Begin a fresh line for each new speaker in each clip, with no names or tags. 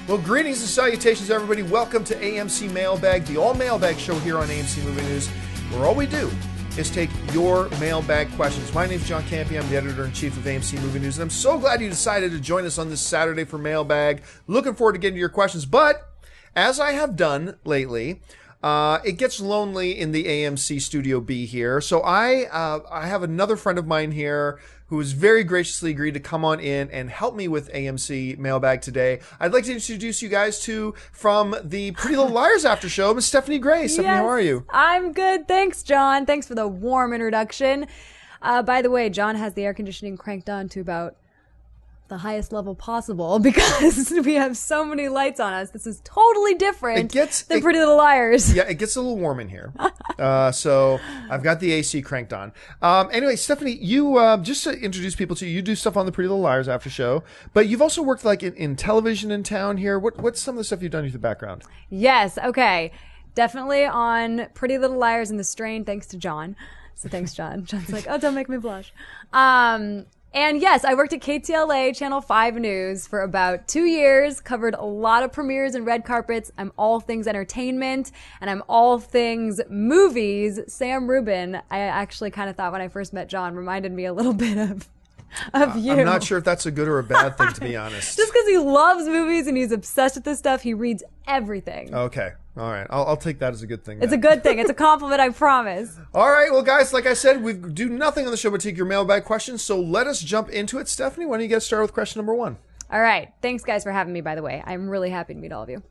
Well, greetings and salutations, everybody. Welcome to AMC Mailbag, the all-mailbag show here on AMC Movie News, where all we do is take your mailbag questions. My name is John Campy. I'm the editor-in-chief of AMC Movie News, and I'm so glad you decided to join us on this Saturday for Mailbag. Looking forward to getting to your questions, but as I have done lately, it gets lonely in the AMC Studio B here, so I have another friend of mine here who has very graciously agreed to come on in and help me with AMC Mailbag today. I'd like to introduce you guys to, from the Pretty Little Liars After Show, Miss Stephanie Gray. Stephanie, how are you?
I'm good. Thanks, John. Thanks for the warm introduction. By the way, John has the air conditioning cranked on to about the highest level possible because we have so many lights on us. This is totally different than Pretty Little Liars.
Yeah, it gets a little warm in here. So I've got the AC cranked on. Anyway, Stephanie, you, just to introduce people to you, you do stuff on the Pretty Little Liars After Show, but you've also worked like in television in town here. What's some of the stuff you've done with the background?
Yes, okay. Definitely on Pretty Little Liars and The Strain, thanks to John. So thanks, John. John's like, oh, don't make me blush. And yes, I worked at KTLA Channel 5 News for about 2 years, covered a lot of premieres and red carpets. I'm all things entertainment, and I'm all things movies. Sam Rubin, I actually kind of thought when I first met John, reminded me a little bit of you.
I'm not sure if that's a good or a bad thing, to be honest.
Just because he loves movies and he's obsessed with this stuff, he reads everything.
Okay. All right. I'll take that as a good thing.
It's a good thing. It's a compliment, I promise.
All right. Well, guys, like I said, we do nothing on the show but take your mailbag questions. So let us jump into it. Stephanie, why don't you get started with question number one?
All right. Thanks, guys, for having me, by the way. I'm really happy to meet all of you.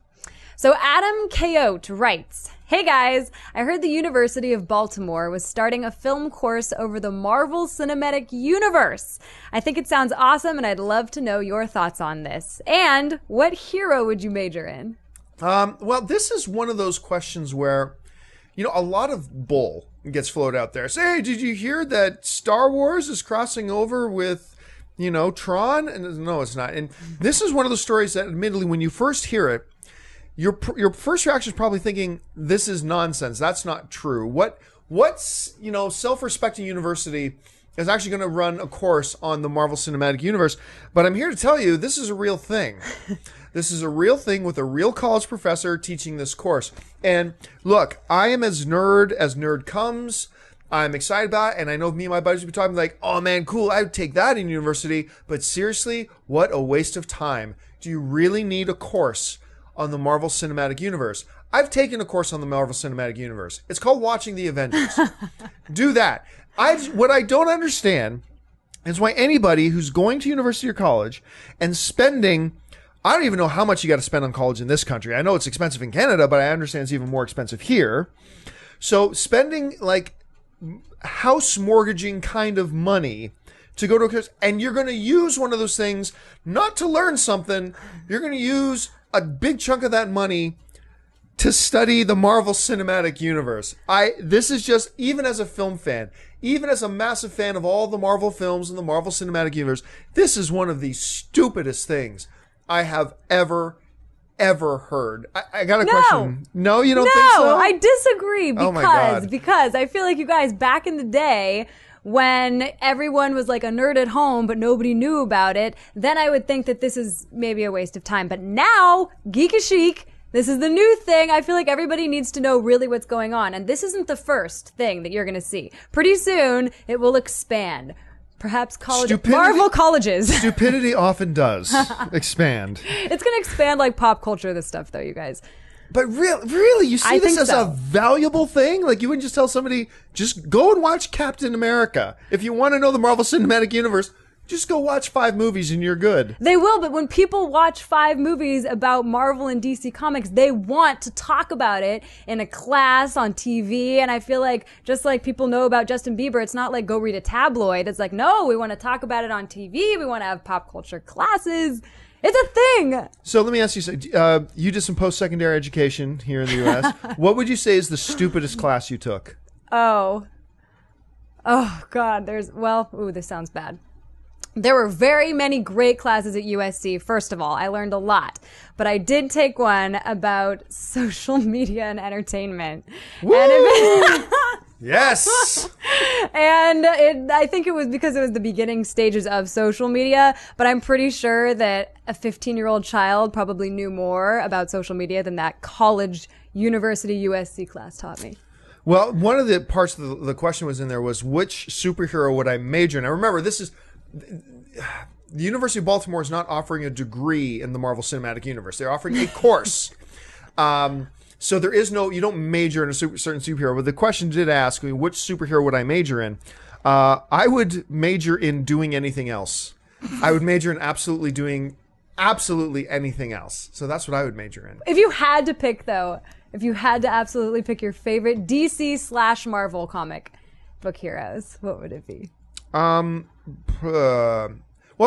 So Adam Choate writes, hey guys, I heard the University of Baltimore was starting a film course over the Marvel Cinematic Universe. I think it sounds awesome and I'd love to know your thoughts on this. And what hero would you major in?
Well, this is one of those questions where, a lot of bull gets floated out there. Say, hey, did you hear that Star Wars is crossing over with, Tron? And no, it's not. And this is one of those stories that, admittedly, when you first hear it, your first reaction is probably thinking, this is nonsense. That's not true. What's self-respecting university is actually going to run a course on the Marvel Cinematic Universe. But I'm here to tell you, this is a real thing. This is a real thing with a real college professor teaching this course. And look, I am as nerd comes. I'm excited about it. And I know me and my buddies will be talking like, oh man, cool. I would take that in university. But seriously, what a waste of time. Do you really need a course on the Marvel Cinematic Universe? I've taken a course on the Marvel Cinematic Universe. It's called Watching the Avengers. Do that. What I don't understand is why anybody who's going to university or college and spending, I don't even know how much you got to spend on college in this country. I know it's expensive in Canada, but I understand it's even more expensive here. So spending like house mortgaging kind of money to go to a course, and you're going to use one of those things not to learn something. You're going to use a big chunk of that money to study the Marvel Cinematic Universe. This is just, even as a film fan, even as a massive fan of all the Marvel films and the Marvel Cinematic Universe, this is one of the stupidest things I have ever heard. I got a question. No, you don't think so?
No, I disagree because,
oh my God.
Because I feel like you guys back in the day, when everyone was like a nerd at home, but nobody knew about it, then I would think that this is maybe a waste of time. But now, geek is chic. This is the new thing. I feel like everybody needs to know really what's going on. And this isn't the first thing that you're going to see. Pretty soon, it will expand. Perhaps Marvel colleges.
Stupidity often does expand.
It's going to expand like pop culture, this stuff, though, you guys.
But really, you see this as a valuable thing? Like, you wouldn't just tell somebody, just go and watch Captain America. If you want to know the Marvel Cinematic Universe, just go watch 5 movies and you're good.
They will, but when people watch 5 movies about Marvel and DC Comics, they want to talk about it in a class on TV. And I feel like, just like people know about Justin Bieber, it's not like go read a tabloid. It's like, no, we want to talk about it on TV. We want to have pop culture classes. It's a thing.
So let me ask you, you did some post-secondary education here in the U.S. What would you say is the stupidest class you took?
Oh, God, this sounds bad. There were very many great classes at USC. First of all, I learned a lot, but I did take one about social media and entertainment.
Woo!
And
Yes.
And I think it was because it was the beginning stages of social media, but I'm pretty sure that a 15-year-old child probably knew more about social media than that college university USC class taught me.
Well, one of the parts of the question was in there was which superhero would I major in? I remember this is the University of Baltimore is not offering a degree in the Marvel Cinematic Universe. They're offering a course. So there is no, you don't major in a certain superhero. But the question did ask me, which superhero would I major in? I would major in doing anything else. I would major in doing absolutely anything else. So that's what I would major in.
If you had to pick, though, if you had to absolutely pick your favorite DC/Marvel comic book heroes, what would it be?
Well,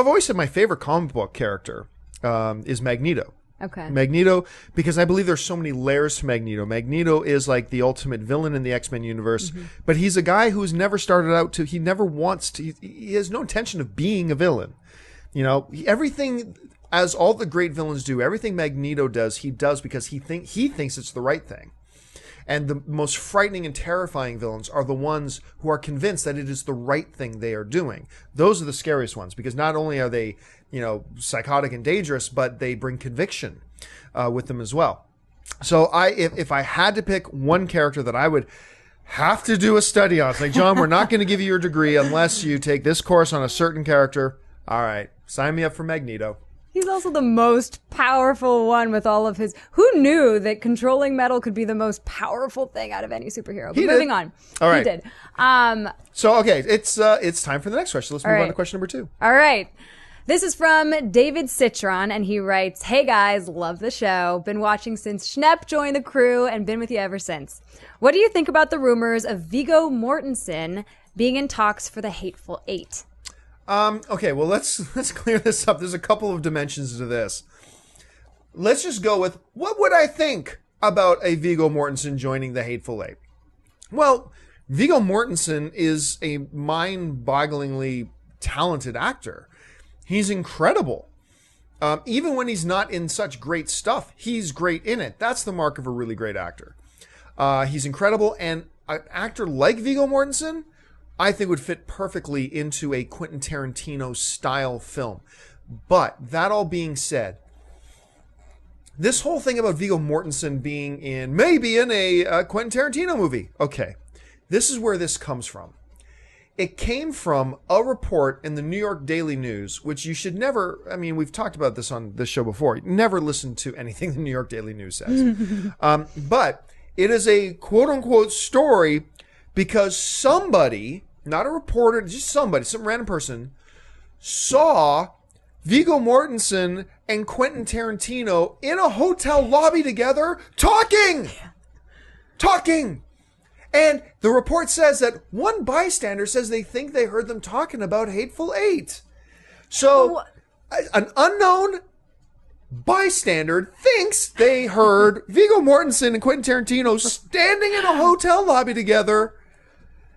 I've always said my favorite comic book character is Magneto.
Okay.
Magneto, because I believe there's so many layers to Magneto. Magneto is like the ultimate villain in the XMen universe, but he's a guy who's never started out to, he never wants to, he has no intention of being a villain. You know, everything, as all the great villains do, everything Magneto does, he does because he thinks it's the right thing. And the most frightening and terrifying villains are the ones who are convinced that it is the right thing they are doing. Those are the scariest ones because not only are they, you know, psychotic and dangerous, but they bring conviction with them as well. So if I had to pick one character that I would have to do a study on, it's like, John, we're not going to give you your degree unless you take this course on a certain character. All right, sign me up for Magneto.
He's also the most powerful one with all of his... Who knew that controlling metal could be the most powerful thing out of any superhero? But moving on.
All right.
He did.
So, okay, it's time for the next question. Let's move on to question number 2.
All right. This is from David Citron, and he writes, "Hey guys, love the show. Been watching since Schnepp joined the crew and been with you ever since. What do you think about the rumors of Viggo Mortensen being in talks for the Hateful Eight?"
Okay, well, let's clear this up. There's a couple of dimensions to this. Let's just go with, what would I think about a Viggo Mortensen joining the Hateful Eight? Well, Viggo Mortensen is a mind-bogglingly talented actor. He's incredible. Even when he's not in such great stuff, he's great in it. That's the mark of a really great actor. He's incredible, and an actor like Viggo Mortensen, I think, would fit perfectly into a Quentin Tarantino style film. But that all being said, this whole thing about Viggo Mortensen being maybe in a Quentin Tarantino movie. Okay, this is where this comes from. It came from a report in the New York Daily News, which you should never, I mean, we've talked about this on this show before. Never listen to anything the New York Daily News says. But it is a quote-unquote story because somebody, not a reporter, just somebody, some random person, saw Viggo Mortensen and Quentin Tarantino in a hotel lobby together talking. And the report says that one bystander says they think they heard them talking about Hateful Eight. So an unknown bystander thinks they heard Viggo Mortensen and Quentin Tarantino standing in a hotel lobby together.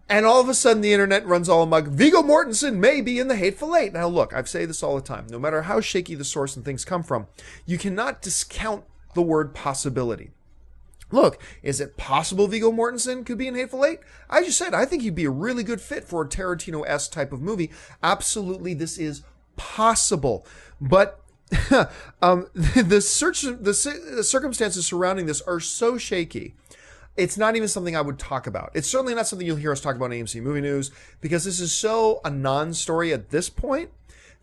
And all of a sudden, the internet runs all amok. Viggo Mortensen may be in the Hateful Eight. Now, look, I've said this all the time. No matter how shaky the source and things come from, you cannot discount the word possibility. Look, is it possible Viggo Mortensen could be in Hateful Eight? I just said, I think he'd be a really good fit for a Tarantino-esque type of movie. Absolutely, this is possible. But the circumstances surrounding this are so shaky. It's not even something I would talk about. It's certainly not something you'll hear us talk about on AMC Movie News because this is so a non-story at this point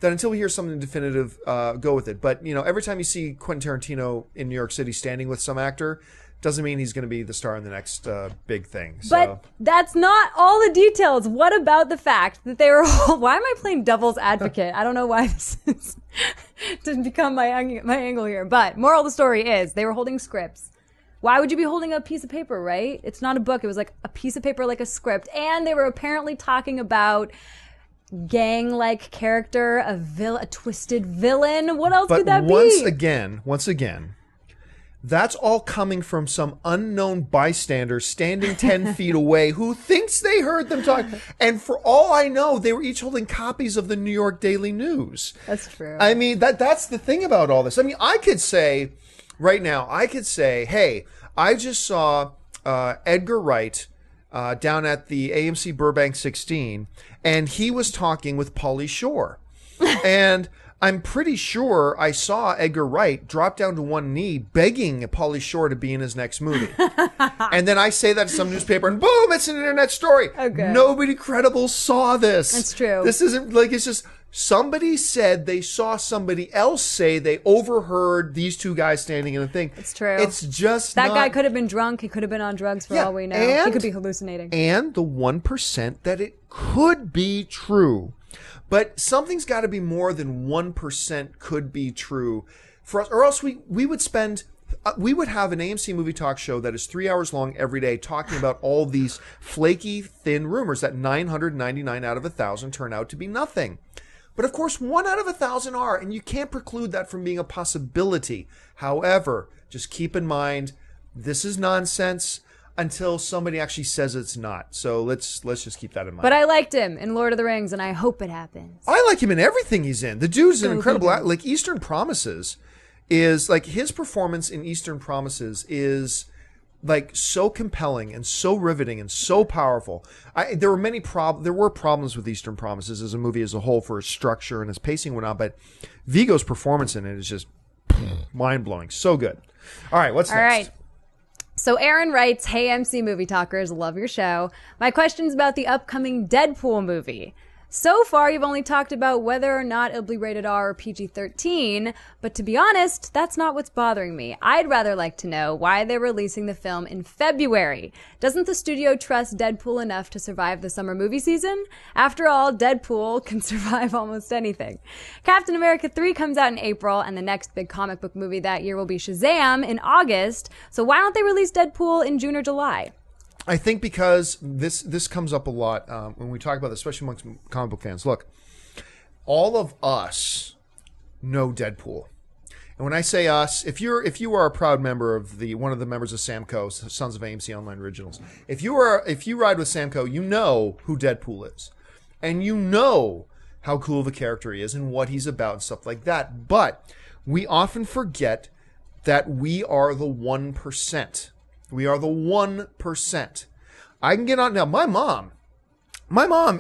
that until we hear something definitive, go with it. But, you know, every time you see Quentin Tarantino in New York City standing with some actor, doesn't mean he's going to be the star in the next big thing. So.
But that's not all the details. What about the fact that they were why am I playing devil's advocate? I don't know why this is to become my angle here. But moral of the story is they were holding scripts. Why would you be holding a piece of paper, right? It's not a book. It was like a piece of paper, like a script. And they were apparently talking about gang-like character, a twisted villain. What else could that be?
Once again, that's all coming from some unknown bystander standing 10 feet away who thinks they heard them talk. And for all I know, they were each holding copies of the New York Daily News.
That's true.
I mean, that's the thing about all this. I mean, I could say... Right now, I could say, hey, I just saw Edgar Wright down at the AMC Burbank 16, and he was talking with Pauly Shore. And I'm pretty sure I saw Edgar Wright drop down to one knee begging Pauly Shore to be in his next movie. And then I say that to some newspaper and boom, it's an internet story.
Okay.
Nobody credible saw this.
That's true.
This isn't like, it's just somebody said they saw somebody else say they overheard these two guys standing in a thing.
It's true.
It's just
that guy could have been drunk. He could have been on drugs for all we know. He could be hallucinating.
And the 1% that it could be true. But something's got to be more than 1% could be true for us, or else we would spend, we would have an AMC movie talk show that is 3 hours long every day talking about all these flaky, thin rumors that 999 out of 1,000 turn out to be nothing. But of course, 1 out of 1,000 are, and you can't preclude that from being a possibility. However, just keep in mind, this is nonsense until somebody actually says it's not. So let's just keep that in mind.
But I liked him in Lord of the Rings, and I hope it happens.
I like him in everything he's in. The dude's an incredible actor. Like Eastern Promises is like his performance in Eastern Promises is like so compelling and so riveting and so powerful. There were problems with Eastern Promises as a movie as a whole for its structure and its pacing and whatnot, but Viggo's performance in it is just mind blowing. So good. All right, what's next?
All right. So Aaron writes, "Hey AMC Movie Talkers, love your show. My question's about the upcoming Deadpool movie. So far, you've only talked about whether or not it'll be rated R or PG-13, but to be honest, that's not what's bothering me. I'd rather like to know why they're releasing the film in February. Doesn't the studio trust Deadpool enough to survive the summer movie season? After all, Deadpool can survive almost anything. Captain America 3 comes out in April, and the next big comic book movie that year will be Shazam in August, so why don't they release Deadpool in June or July?"
I think because this comes up a lot when we talk about this, especially amongst comic book fans. Look, all of us know Deadpool, and when I say us, if you are a proud member of one of the members of Samco, Sons of AMC Online Originals, if you ride with Samco, you know who Deadpool is, and you know how cool of a character he is and what he's about and stuff like that. But we often forget that we are the 1%. We are the 1%. I can get on now. My mom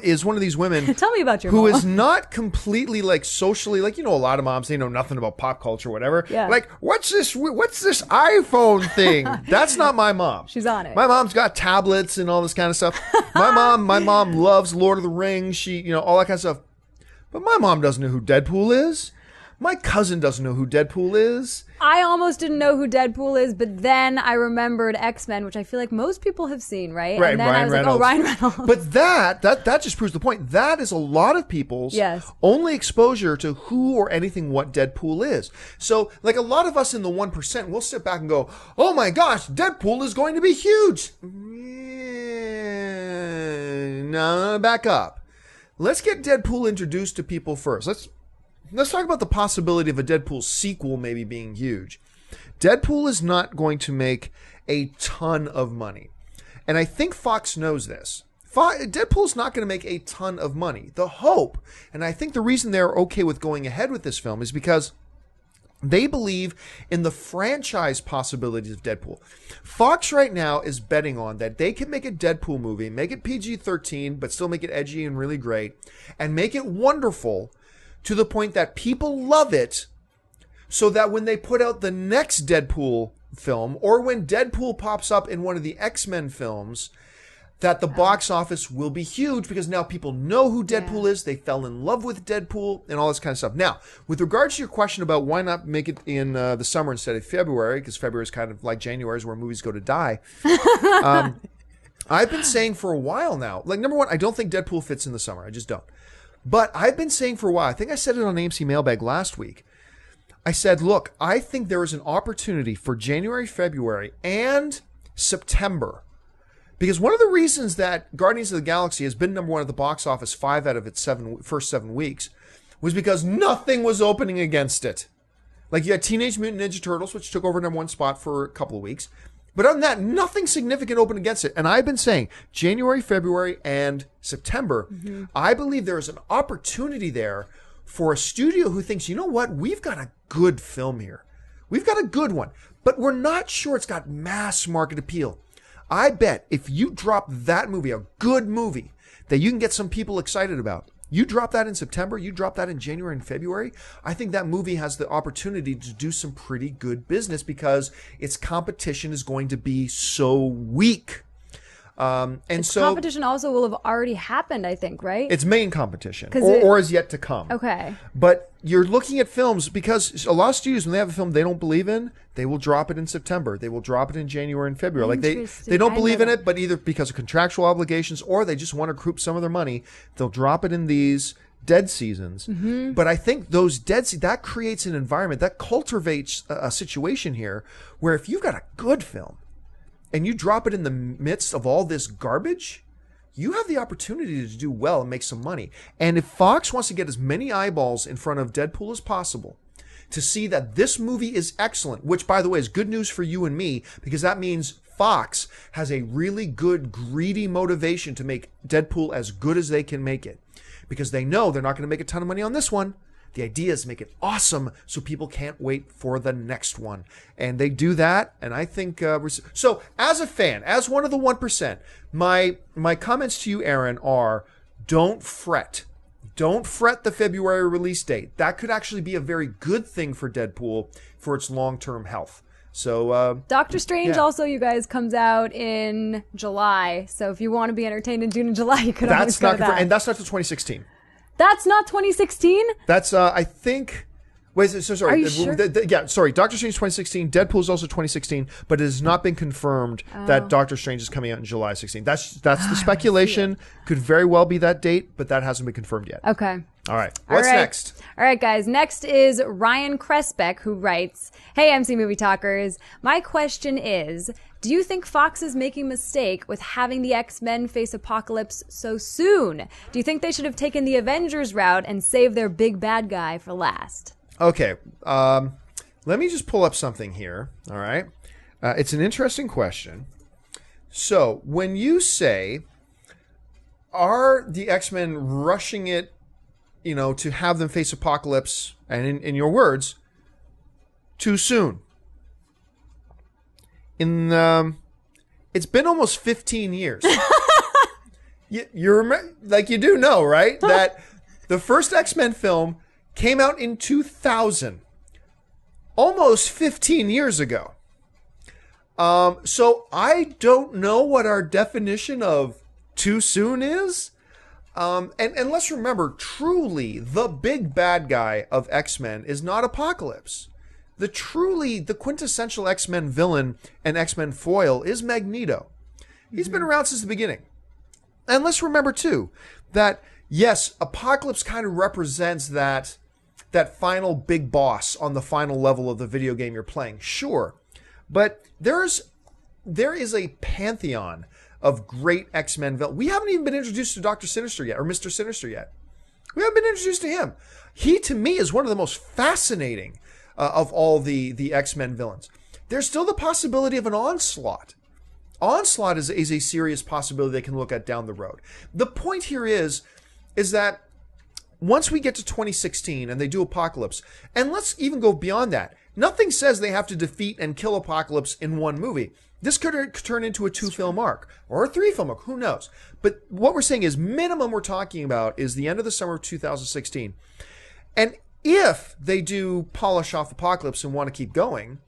is one of these women.
Tell me about your
who
mom.
is not completely like socially, like, you know, a lot of moms, they know nothing about pop culture, whatever.
Yeah.
Like, what's this iPhone thing? That's not my mom.
She's on it.
My mom's got tablets and all this kind of stuff. My mom loves Lord of the Rings. She, you know, all that kind of stuff. But my mom doesn't know who Deadpool is. My cousin doesn't know who Deadpool is.
I almost didn't know who Deadpool is, but then I remembered XMen, which I feel like most people have seen, right?
Right,
and then
Ryan
I was
Reynolds.
like, oh, Ryan Reynolds.
But that just proves the point. That is a lot of people's only exposure to who or anything what Deadpool is. So, like a lot of us in the 1%, we'll sit back and go, oh my gosh, Deadpool is going to be huge. No, back up. Let's get Deadpool introduced to people first. Let's talk about the possibility of a Deadpool sequel maybe being huge. Deadpool is not going to make a ton of money. And I think Fox knows this. Deadpool's not going to make a ton of money. The hope, and I think the reason they're okay with going ahead with this film is because they believe in the franchise possibilities of Deadpool. Fox right now is betting on that they can make a Deadpool movie, make it PG-13, but still make it edgy and really great, and make it wonderful to the point that people love it, so that when they put out the next Deadpool film, or when Deadpool pops up in one of the XMen films, that the box office will be huge because now people know who Deadpool is, they fell in love with Deadpool, and all this kind of stuff. Now, with regards to your question about why not make it in the summer instead of February, because February is kind of like January, is where movies go to die. I've been saying for a while now, like, number one, I don't think Deadpool fits in the summer. I just don't. But I've been saying for a while, I think I said it on AMC Mailbag last week. I said, look, I think there is an opportunity for January, February, and September. Because one of the reasons that Guardians of the Galaxy has been number one at the box office 5 out of its first 7 weeks was because nothing was opening against it. Like, you had Teenage Mutant Ninja Turtles, which took over number one spot for a couple of weeks. But other than that, nothing significant opened against it. And I've been saying January, February, and September, I believe there is an opportunity there for a studio who thinks, you know what, we've got a good film here. We've got a good one, but we're not sure it's got mass market appeal. I bet if you drop that movie, a good movie that you can get some people excited about, you drop that in September, you drop that in January and February, I think that movie has the opportunity to do some pretty good business because its competition is going to be so weak.
Competition also will have already happened, I think, right?
It's main competition, or is yet to come.
Okay.
But you're looking at films because a lot of studios, when they have a film they don't believe in, they will drop it in September. They will drop it in January and February. Like they don't believe in it, but either because of contractual obligations or they just want to recoup some of their money, they'll drop it in these dead seasons. Mm-hmm. But I think those that creates an environment that cultivates a situation here where if you've got a good film and you drop it in the midst of all this garbage, you have the opportunity to do well and make some money. And if Fox wants to get as many eyeballs in front of Deadpool as possible to see that this movie is excellent, which, by the way, is good news for you and me, because that means Fox has a really good, greedy motivation to make Deadpool as good as they can make it. Because they know they're not going to make a ton of money on this one. The idea is to make it awesome so people can't wait for the next one. And they do that, and I think... so, as a fan, as one of the 1%, my comments to you, Aaron, are don't fret. Don't fret the February release date. That could actually be a very good thing for Deadpool for its long-term health. So
Doctor Strange also, you guys, comes out in July. So if you want to be entertained in June and July, you could always go to that.
And that's not till 2016.
That's not 2016?
That's, I think... Wait, so sorry.
Are you sure?
Yeah, sorry. Doctor Strange 2016. Deadpool is also 2016, but it has not been confirmed that Doctor Strange is coming out in July 16. That's the speculation. Could very well be that date, but that hasn't been confirmed yet.
Okay.
All right. What's next?
All right, guys. Next is Ryan Kresbeck, who writes, "Hey, AMC Movie Talkers. My question is, do you think Fox is making a mistake with having the X-Men face Apocalypse so soon? Do you think they should have taken the Avengers route and saved their big bad guy for last?"
Okay. Let me just pull up something here. All right. It's an interesting question. So when you say, are the X-Men rushing it, to have them face Apocalypse, and in your words, too soon? It's been almost 15 years. you remember, like you do know, right? That the first X-Men film came out in 2000, almost 15 years ago. So I don't know what our definition of too soon is. And let's remember, truly, the big bad guy of X-Men is not Apocalypse. The quintessential X-Men villain and X-Men foil is Magneto. He's been around since the beginning. And let's remember, too, that, yes, Apocalypse kind of represents that final big boss on the final level of the video game you're playing. Sure. But there is a pantheon of great X-Men villains. We haven't even been introduced to Dr. Sinister yet, or Mr. Sinister yet. We haven't been introduced to him. He, to me, is one of the most fascinating of all the X-Men villains. There's still the possibility of an Onslaught. Onslaught is a serious possibility they can look at down the road. The point here is that once we get to 2016 and they do Apocalypse, and let's even go beyond that, nothing says they have to defeat and kill Apocalypse in one movie. This could turn into a 2-film arc or a 3-film arc. Who knows? But what we're saying is minimum we're talking about is the end of the summer of 2016. And if they do polish off Apocalypse and want to keep going,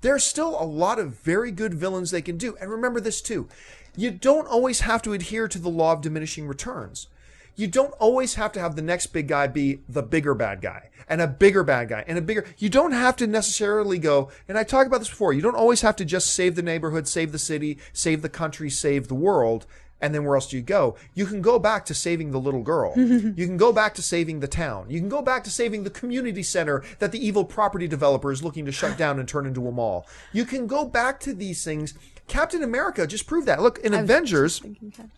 there's still a lot of very good villains they can do. And remember this too. You don't always have to adhere to the law of diminishing returns. You don't always have to have the next big guy be the bigger bad guy and a bigger bad guy and a bigger... You don't have to necessarily go... And I talked about this before. You don't always have to just save the neighborhood, save the city, save the country, save the world, and then where else do you go? You can go back to saving the little girl. You can go back to saving the town. You can go back to saving the community center that the evil property developer is looking to shut down and turn into a mall. You can go back to these things. Captain America just proved that. Look, in Avengers,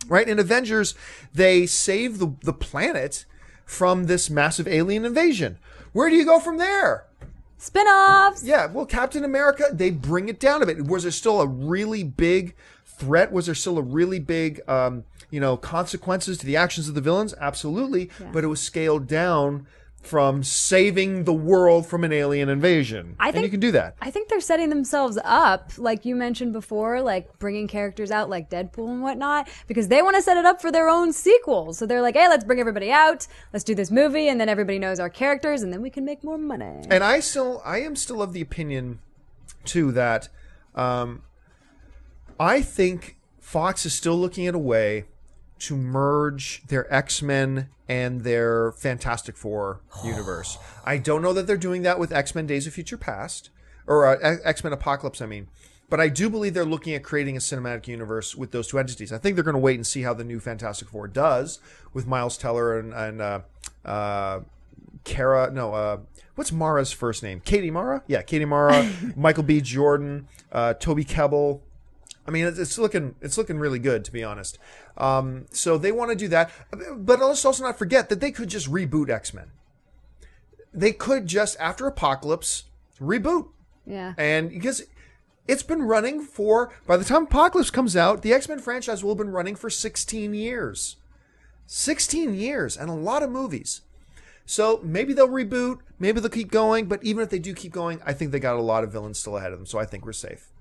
right? In Avengers, they save the planet from this massive alien invasion. Where do you go from there?
Spin-offs!
Yeah, well, Captain America, they bring it down a bit. Was there still a really big threat? Was there still a really big, consequences to the actions of the villains? Absolutely. Yeah. But it was scaled down from saving the world from an alien invasion. And you can do that.
I think they're setting themselves up, like you mentioned before, like bringing characters out like Deadpool and whatnot, because they want to set it up for their own sequel. So they're like, hey, let's bring everybody out, let's do this movie, and then everybody knows our characters, and then we can make more money.
And I am still of the opinion, too, that I think Fox is still looking at a way to merge their X-Men and their Fantastic Four universe. I don't know that they're doing that with X-Men Days of Future Past, or X-Men Apocalypse, I mean. But I do believe they're looking at creating a cinematic universe with those two entities. I think they're going to wait and see how the new Fantastic Four does with Miles Teller and Kara. No, what's Mara's first name? Katie Mara? Yeah, Katie Mara, Michael B. Jordan, Toby Kebbell. I mean, it's looking really good, to be honest. So they want to do that. But let's also not forget that they could just reboot X-Men. They could just, after Apocalypse, reboot.
Yeah. And
because it's been running by the time Apocalypse comes out, the X-Men franchise will have been running for 16 years. 16 years and a lot of movies. So maybe they'll reboot, maybe they'll keep going, but even if they do keep going, I think they got a lot of villains still ahead of them, so I think we're safe.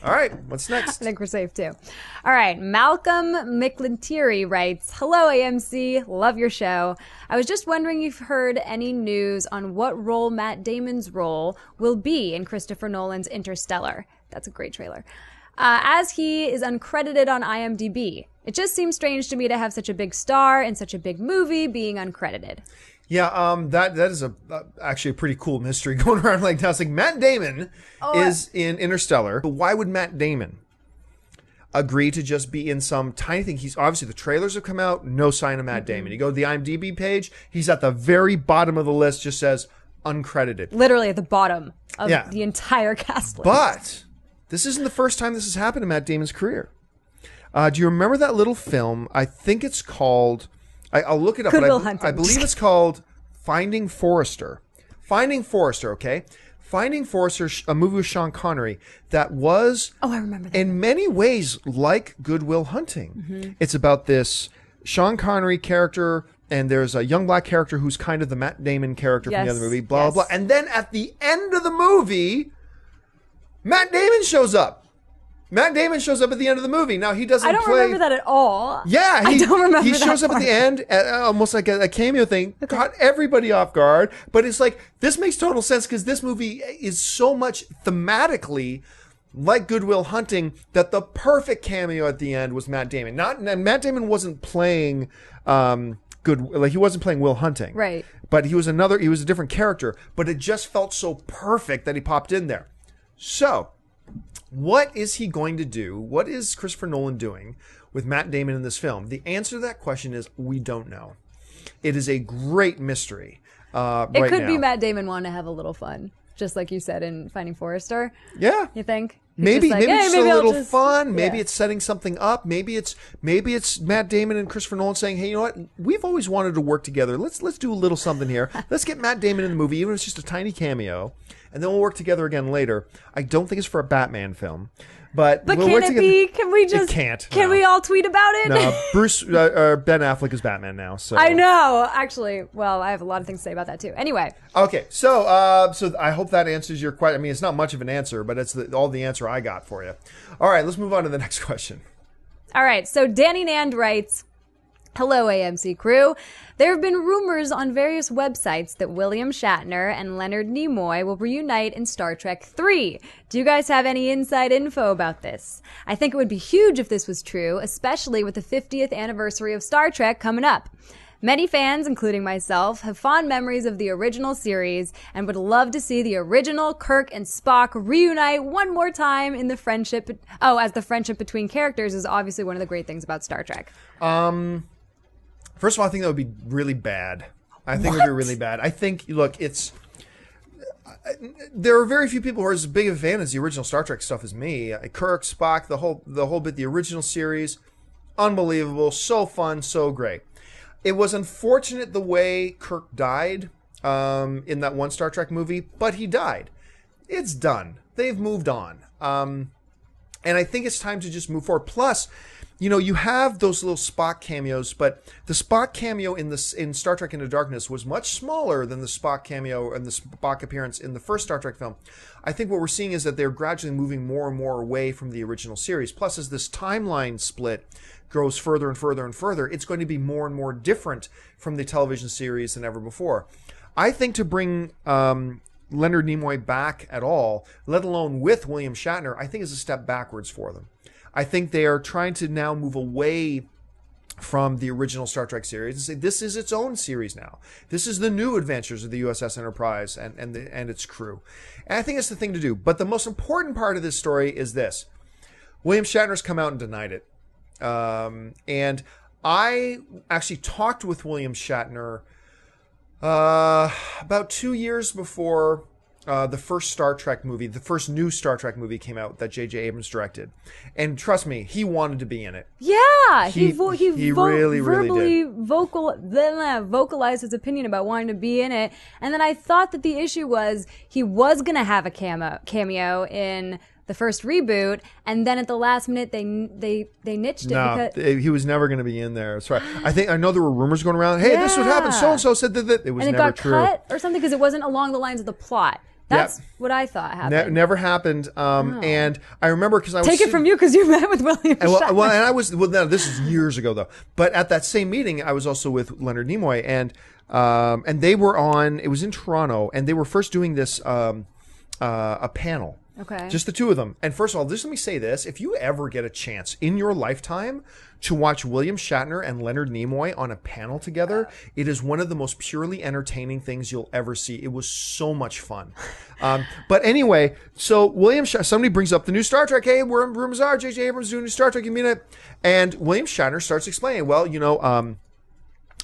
All right, what's next?
I think we're safe too. All right, Malcolm McLintyre writes, hello AMC, love your show. I was just wondering if you've heard any news on what role Matt Damon's role will be in Christopher Nolan's Interstellar. That's a great trailer. As he is uncredited on IMDb. It just seems strange to me to have such a big star in such a big movie being uncredited.
Yeah, that is actually a pretty cool mystery going around like that. It's like Matt Damon is in Interstellar. But why would Matt Damon agree to just be in some tiny thing? He's obviously, the trailers have come out, no sign of Matt Damon. You go to the IMDb page, he's at the very bottom of the list, just says uncredited.
Literally at the bottom of the entire cast list.
But this isn't the first time this has happened in Matt Damon's career. Do you remember that little film? I think it's called... I'll look it up.
Good Will Hunting.
I believe it's called Finding Forrester. Finding Forrester, okay? Finding Forrester, a movie with Sean Connery that was...
Oh, I remember that.
In many ways like Good Will Hunting. Mm-hmm. It's about this Sean Connery character, and there's a young black character who's kind of the Matt Damon character from the other movie, blah, blah, blah. And then at the end of the movie, Matt Damon shows up. Matt Damon shows up at the end of the movie. Now, he doesn't play...
I don't remember that at all.
Yeah.
I don't remember
He shows up at the end, almost like a cameo thing, caught everybody off guard. But it's like, this makes total sense because this movie is so much thematically like Good Will Hunting that the perfect cameo at the end was Matt Damon. Matt Damon wasn't playing he wasn't playing Will Hunting.
Right.
But he was a different character. But it just felt so perfect that he popped in there. So... what is he going to do? What is Christopher Nolan doing with Matt Damon in this film? The answer to that question is we don't know. It is a great mystery
It could be Matt Damon wanting to have a little fun, just like you said in Finding Forrester.
Yeah.
You think?
Maybe
like,
it's a little fun. Maybe
yeah.
it's setting something up. Maybe it's Matt Damon and Christopher Nolan saying, "Hey, you know what? We've always wanted to work together. Let's do a little something here. Let's get Matt Damon in the movie, even if it's just a tiny cameo, and then we'll work together again later." I don't think it's for a Batman film, but
can
work
it
together.
be? Can we just?
It can't.
Can we all tweet about it?
No, Ben Affleck is Batman now. So
I know. Actually, well, I have a lot of things to say about that too. Anyway.
Okay, so I hope that answers your question. I mean, it's not much of an answer, but it's all the answer I got for you. All right, let's move on to the next question.
All right, so Danny Nand writes, hello, AMC crew. There have been rumors on various websites that William Shatner and Leonard Nimoy will reunite in Star Trek 3. Do you guys have any inside info about this? I think it would be huge if this was true, especially with the 50th anniversary of Star Trek coming up. Many fans, including myself, have fond memories of the original series and would love to see the original Kirk and Spock reunite one more time in the friendship. Oh, as the friendship between characters is obviously one of the great things about Star Trek.
First of all, I think that would be really bad. I think it would be really bad. I think, look, there are very few people who are as big a fan as the original Star Trek stuff as me. Kirk, Spock, the whole bit, the original series, unbelievable, so fun, so great. It was unfortunate the way Kirk died in that one Star Trek movie, but he died. It's done. They've moved on. And I think it's time to just move forward. Plus, you have those little Spock cameos, but the Spock cameo in Star Trek Into Darkness was much smaller than the Spock cameo and the Spock appearance in the first Star Trek film. I think what we're seeing is that they're gradually moving more and more away from the original series. Plus, as this timeline split goes further and further and further, it's going to be more and more different from the television series than ever before. I think to bring Leonard Nimoy back at all, let alone with William Shatner, I think is a step backwards for them. I think they are trying to now move away from the original Star Trek series and say this is its own series now. This is the new adventures of the USS Enterprise and its crew. And I think it's the thing to do. But the most important part of this story is this. William Shatner's come out and denied it. And I actually talked with William Shatner about 2 years before the first Star Trek movie, the first new Star Trek movie came out that J.J. Abrams directed. And trust me, he wanted to be in it.
Yeah,
he really
verbally
did.
vocalized his opinion about wanting to be in it. And then I thought that the issue was he was going to have a cameo in the first reboot, and then at the last minute they niched it.
No,
because
he was never going to be in there. That's right. I know there were rumors going around. Hey, this would happen. So and so said that. It was
and it
never
got
true.
cut or something because it wasn't along the lines of the plot. That's what I thought happened.
Never happened. And I remember because I was
take it from you because you met with William Shatner.
Well, and I was no, this is years ago though. But at that same meeting, I was also with Leonard Nimoy, and they were on. It was in Toronto, and they were first doing this a panel.
Okay.
Just the two of them. And first of all, just let me say this. If you ever get a chance in your lifetime to watch William Shatner and Leonard Nimoy on a panel together, it is one of the most purely entertaining things you'll ever see. It was so much fun. But anyway, so somebody brings up the new Star Trek. Hey, rumors are J.J. Abrams doing a new Star Trek. You mean it? And William Shatner starts explaining, well,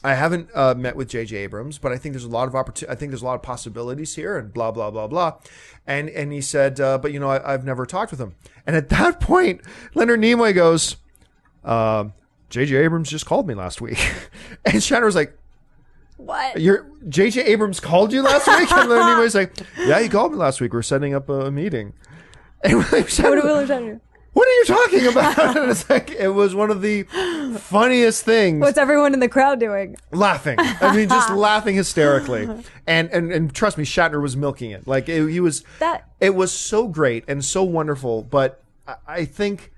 I haven't met with J.J. Abrams, but I think there's a lot of I think there's a lot of possibilities here, and blah blah blah blah. And he said, but I've never talked with him. And at that point, Leonard Nimoy goes, J.J. Abrams just called me last week, and Shatner was like,
what?
J.J. Abrams called you last week? And Leonard Nimoy's like, yeah, he called me last week. We're setting up a meeting. And William Shatner, what are you talking about? And it's like, it was one of the funniest things.
What's everyone in the crowd doing?
Laughing. I mean, just laughing hysterically. And trust me, Shatner was milking it. Like, it was so great and so wonderful. But I think,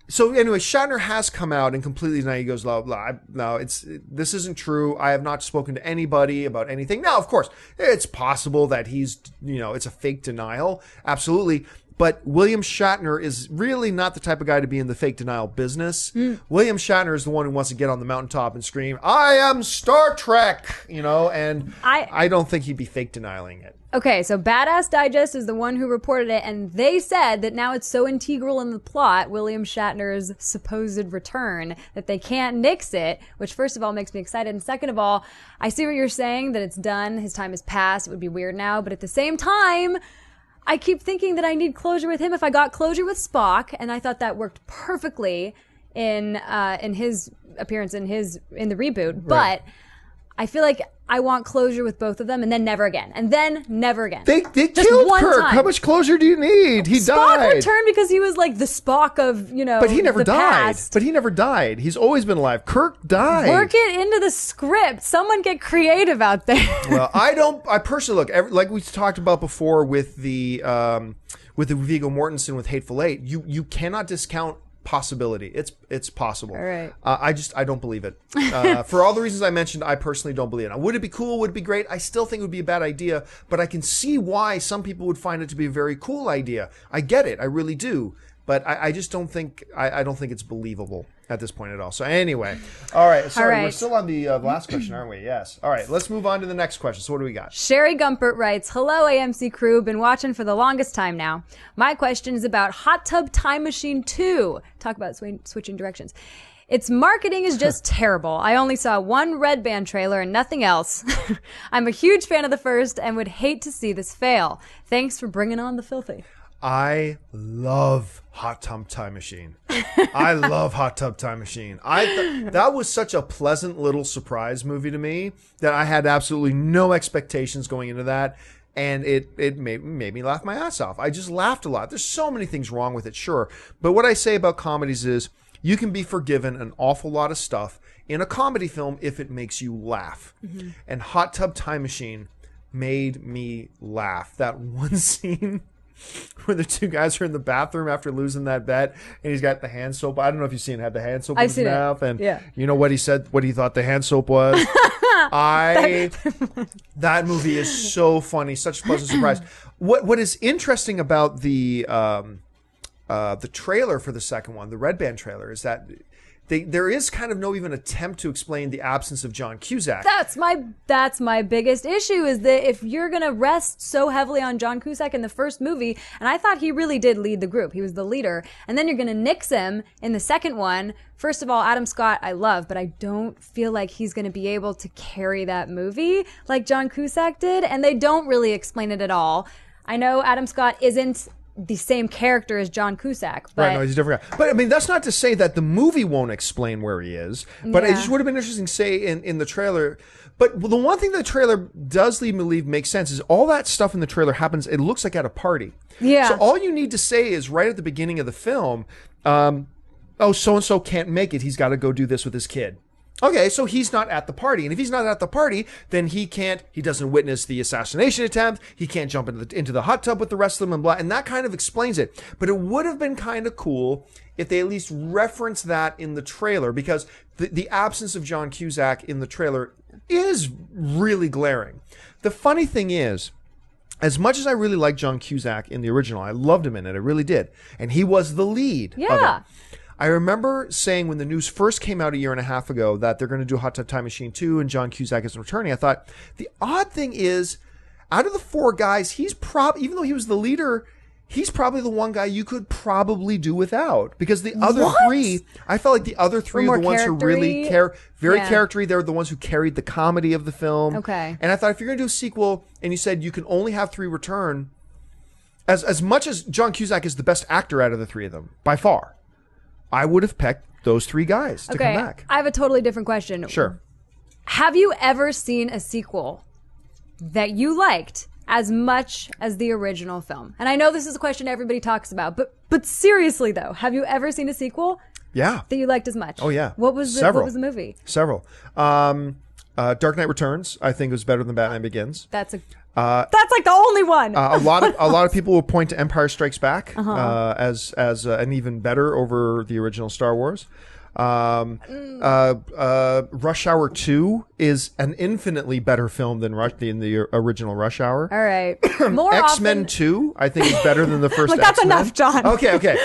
so anyway, Shatner has come out and completely denied. He goes, no, this isn't true. I have not spoken to anybody about anything. Now, of course, it's possible that he's, it's a fake denial. Absolutely. But William Shatner is really not the type of guy to be in the fake denial business. William Shatner is the one who wants to get on the mountaintop and scream, I am Star Trek, and I don't think he'd be fake denying it.
Okay, so Badass Digest is the one who reported it, and they said that now it's so integral in the plot, William Shatner's supposed return, that they can't nix it, which first of all makes me excited, and second of all, I see what you're saying, that it's done, his time has passed, it would be weird now, but at the same time, I keep thinking that I need closure with him. If I got closure with Spock, and I thought that worked perfectly in his appearance in the reboot, right. But I feel like I want closure with both of them, and then never again, and then never again.
They killed Kirk. Time. How much closure do you need? He
Spock
died.
returned because he was like the Spock of
But he never died.
Past.
But he never died. He's always been alive. Kirk died.
Work it into the script. Someone get creative out there.
Well, I personally look like we talked about before with the Viggo Mortensen with Hateful Eight. You cannot discount possibility. It's possible.
All right.
I don't believe it. For all the reasons I mentioned, I personally don't believe it. Now, would it be cool? Would it be great? I still think it would be a bad idea, but I can see why some people would find it to be a very cool idea. I get it. I really do. But I just don't think I don't think it's believable at this point at all. So anyway, all right. Sorry, we're still on the last question, aren't we? Yes. All right. Let's move on to the next question. So what do we got?
Sherry Gumpert writes, "Hello, AMC crew. Been watching for the longest time now. My question is about Hot Tub Time Machine 2. Talk about switching directions. Its marketing is just terrible. I only saw one Red Band trailer and nothing else. I'm a huge fan of the first and would hate to see this fail. Thanks for bringing on the filthy."
I love Hot Tub Time Machine. I love Hot Tub Time Machine. That was such a pleasant little surprise movie to me that I had absolutely no expectations going into that. And it made me laugh my ass off. I just laughed a lot. There's so many things wrong with it, sure. But what I say about comedies is you can be forgiven an awful lot of stuff in a comedy film if it makes you laugh. Mm-hmm. And Hot Tub Time Machine made me laugh. That one scene where the two guys are in the bathroom after losing that bet, and he's got the hand soap. I don't know if you've seen it, had the hand soap in his mouth, and you know what he said, what he thought the hand soap was. That movie is so funny, such a pleasant surprise. What is interesting about the trailer for the second one, the Red Band trailer, is that there is kind of no even attempt to explain the absence of John Cusack.
That's my biggest issue, is that if you're going to rest so heavily on John Cusack in the first movie, and I thought he really did lead the group. He was the leader. And then you're going to nix him in the second one. First of all, Adam Scott I love, but I don't feel like he's going to be able to carry that movie like John Cusack did. And they don't really explain it at all. I know Adam Scott isn't the same character as John Cusack. But...
Right, no, he's a different guy. But I mean, that's not to say that the movie won't explain where he is. But it just would have been interesting to say in the trailer. But the one thing the trailer does lead me to believe makes sense is all that stuff in the trailer happens, it looks like at a party.
Yeah.
So all you need to say is right at the beginning of the film, oh, so-and-so can't make it. He's got to go do this with his kid. Okay, so he's not at the party. And if he's not at the party, then he doesn't witness the assassination attempt. He can't jump into the hot tub with the rest of them and blah. And that kind of explains it. But it would have been kind of cool if they at least referenced that in the trailer, because the absence of John Cusack in the trailer is really glaring. The funny thing is, as much as I really liked John Cusack in the original, I loved him in it. I really did. And he was the lead of it. I remember saying when the news first came out a year and a half ago that they're going to do Hot Tub Time Machine 2 and John Cusack isn't returning, I thought, the odd thing is, out of the four guys, he's even though he was the leader, he's probably the one guy you could probably do without. Because the other three, I felt like the other three are the ones who really very charactery. They're the ones who carried the comedy of the film.
Okay.
And I thought, if you're going to do a sequel and you said you can only have three return, as much as John Cusack is the best actor out of the three of them, by far, I would have picked those three guys to come back.
I have a totally different question.
Sure.
Have you ever seen a sequel that you liked as much as the original film? And I know this is a question everybody talks about, but seriously though, have you ever seen a sequel?
Yeah.
That you liked as much?
Oh yeah.
What was the movie?
Several. Dark Knight Returns, I think, was better than Batman Begins.
That's like the only one.
A lot of people will point to Empire Strikes Back as an even better over the original Star Wars. Rush Hour 2 is an infinitely better film than the original Rush Hour.
All right.
X-Men 2, I think, is better than the first
like,
X-Men.
that's enough, John.
Okay.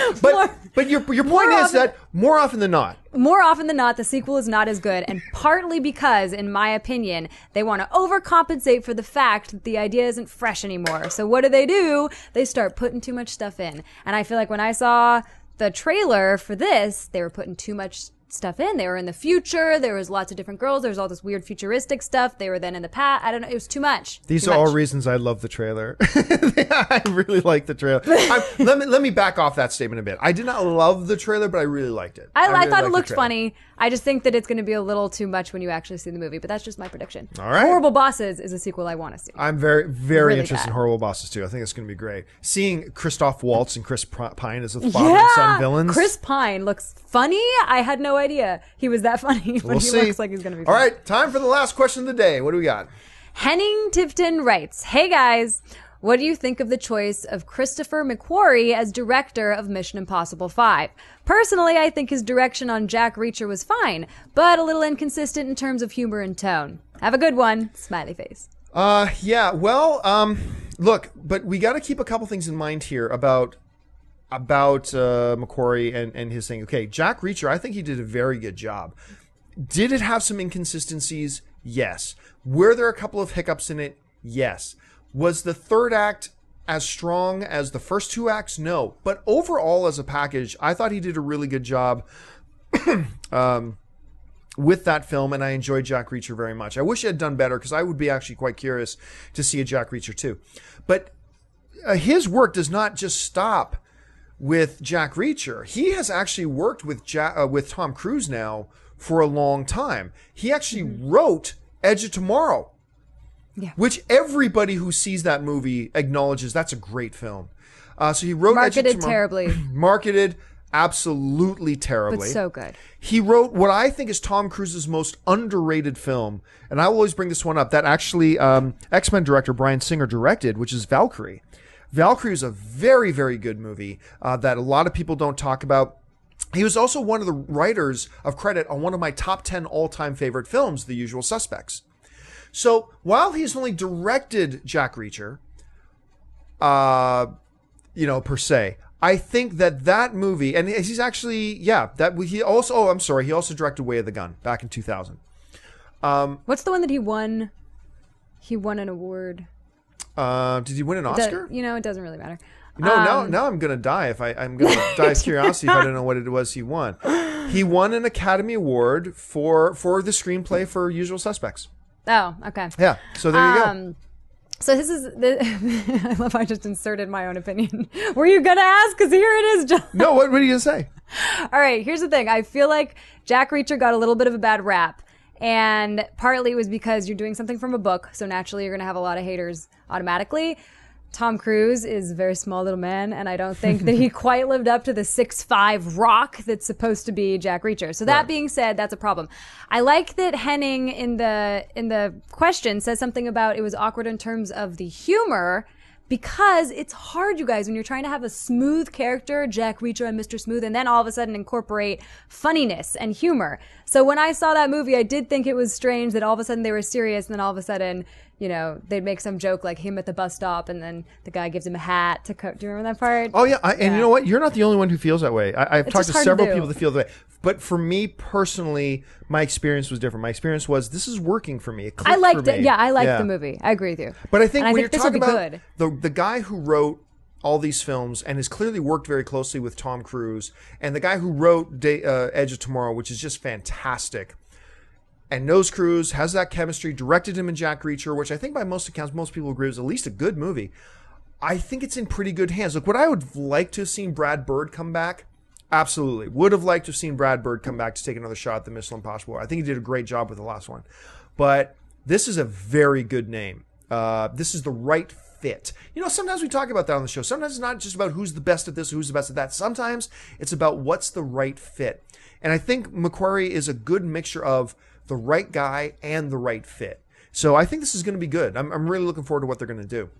But your point is that more often than not,
the sequel is not as good, and partly because, in my opinion, they want to overcompensate for the fact that the idea isn't fresh anymore. So what do? They start putting too much stuff in. And I feel like when I saw the trailer for this, they were putting too much stuff in. They were in the future. There was lots of different girls. There was all this weird futuristic stuff. They were then in the past. I don't know. It was too much.
These are all reasons I love the trailer. I really like the trailer. Let me back off that statement a bit. I did not love the trailer, but I really liked it.
I thought it looked funny. I just think that it's going to be a little too much when you actually see the movie, but that's just my prediction.
All right.
Horrible Bosses is a sequel I want to see.
I'm very, very
really
interested
bad.
in Horrible Bosses too. I think it's going to be great. Seeing Christoph Waltz and Chris Pine as the father and son villains.
Chris Pine looks funny. I had no idea he was that funny, but he looks like he's going to be funny.
All right, time for the last question of the day. What do we got?
Henning Tifton writes, "Hey guys, what do you think of the choice of Christopher McQuarrie as director of Mission Impossible 5? Personally, I think his direction on Jack Reacher was fine, but a little inconsistent in terms of humor and tone. Have a good one." Smiley face.
Yeah, well, look, but we got to keep a couple things in mind here about McQuarrie and his thing. Okay, Jack Reacher, I think he did a very good job. Did it have some inconsistencies? Yes. Were there a couple of hiccups in it? Yes. Was the third act as strong as the first two acts? No. But overall, as a package, I thought he did a really good job with that film, and I enjoyed Jack Reacher very much. I wish he had done better, because I would be actually quite curious to see a Jack Reacher too. But his work does not just stop with Jack Reacher. He has actually worked with Tom Cruise now for a long time. He actually wrote Edge of Tomorrow. Yeah. Which everybody who sees that movie acknowledges that's a great film. So he wrote
Marketed
Edge of Tomorrow.
Terribly.
Marketed absolutely terribly.
But so good.
He wrote what I think is Tom Cruise's most underrated film, and I will always bring this one up, that actually X-Men director Bryan Singer directed, which is Valkyrie. Valkyrie is a very, very good movie that a lot of people don't talk about. He was also one of the writers of credit on one of my top 10 all-time favorite films, The Usual Suspects. So while he's only directed Jack Reacher, per se, I think that movie, and he's actually, he also directed Way of the Gun back in 2000.
What's the one that he won? He won an award.
Did he win an Oscar?
It doesn't really matter.
No, now I'm gonna die I'm gonna die of curiosity if I don't know what it was he won. He won an Academy Award for the screenplay for Usual Suspects.
Oh, okay.
Yeah, so there you go.
So this is I love I just inserted my own opinion. Were you gonna ask? Because here it is, John.
No, what are you gonna say?
All right, here's the thing. I feel like Jack Reacher got a little bit of a bad rap. And partly it was because you're doing something from a book, so naturally you're going to have a lot of haters automatically. Tom Cruise is a very small little man, and I don't think that he quite lived up to the 6'5" rock that's supposed to be Jack Reacher. So that being said, that's a problem. I like that Henning in the question says something about it was awkward in terms of the humor, because it's hard, you guys, when you're trying to have a smooth character, Jack Reacher and Mr. Smooth, and then all of a sudden incorporate funniness and humor. So when I saw that movie, I did think it was strange that all of a sudden they were serious, and then all of a sudden, they'd make some joke like him at the bus stop, and then the guy gives him a hat to do you remember that part?
Oh, yeah. And you know what? You're not the only one who feels that way. I've talked to several people that feel that way. But for me personally, my experience was different. My experience was, this is working for me.
I liked it. Yeah, I liked the movie. I agree with you.
But I think when you're talking about the guy who wrote all these films and has clearly worked very closely with Tom Cruise, and the guy who wrote Edge of Tomorrow, which is just fantastic, and knows Cruise, has that chemistry, directed him in Jack Reacher, which I think by most accounts, most people agree is at least a good movie. I think it's in pretty good hands. Look, would I would like to have seen Brad Bird come back? Absolutely. Would have liked to have seen Brad Bird come back to take another shot at the Mission Impossible. I think he did a great job with the last one. But this is a very good name. This is the right fit. Sometimes we talk about that on the show. Sometimes it's not just about who's the best at this, who's the best at that. Sometimes it's about what's the right fit. And I think McQuarrie is a good mixture of the right guy and the right fit. So I think this is going to be good. I'm really looking forward to what they're going to do.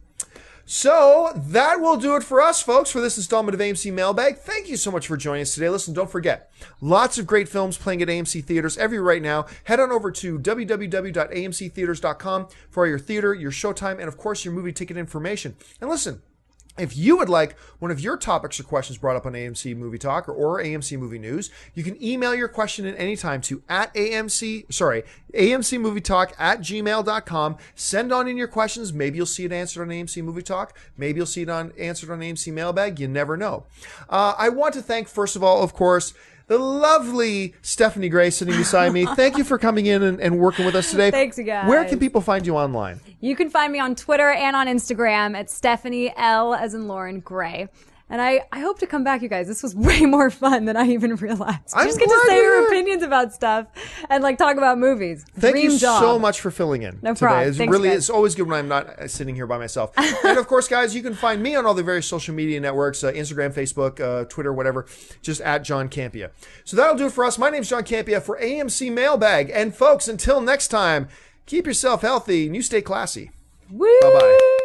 So that will do it for us, folks, for this installment of AMC Mailbag. Thank you so much for joining us today. Listen, don't forget, lots of great films playing at AMC Theaters everywhere right now. Head on over to www.amctheaters.com for all your theater, your showtime, and of course your movie ticket information. And listen, if you would like one of your topics or questions brought up on AMC Movie Talk or AMC Movie News, you can email your question at any time to amcmovietalk@gmail.com. Send on in your questions. Maybe you'll see it answered on AMC Movie Talk. Maybe you'll see it answered on AMC Mailbag. You never know. I want to thank, first of all, of course, the lovely Stephanie Gray sitting beside me. Thank you for coming in and working with us today.
Thanks, you guys.
Where can people find you online?
You can find me on Twitter and on Instagram at Stephanie L as in Lauren Gray. And I hope to come back, you guys. This was way more fun than I even realized. You just get to say your opinions about stuff and talk about movies.
Thank you so much for filling in.
No problem.
It's always good when I'm not sitting here by myself. And of course, guys, you can find me on all the various social media networks, Instagram, Facebook, Twitter, whatever, just at John Campia. So that'll do it for us. My name's John Campia for AMC Mailbag. And folks, until next time, keep yourself healthy and you stay classy.
Woo!
Bye-bye.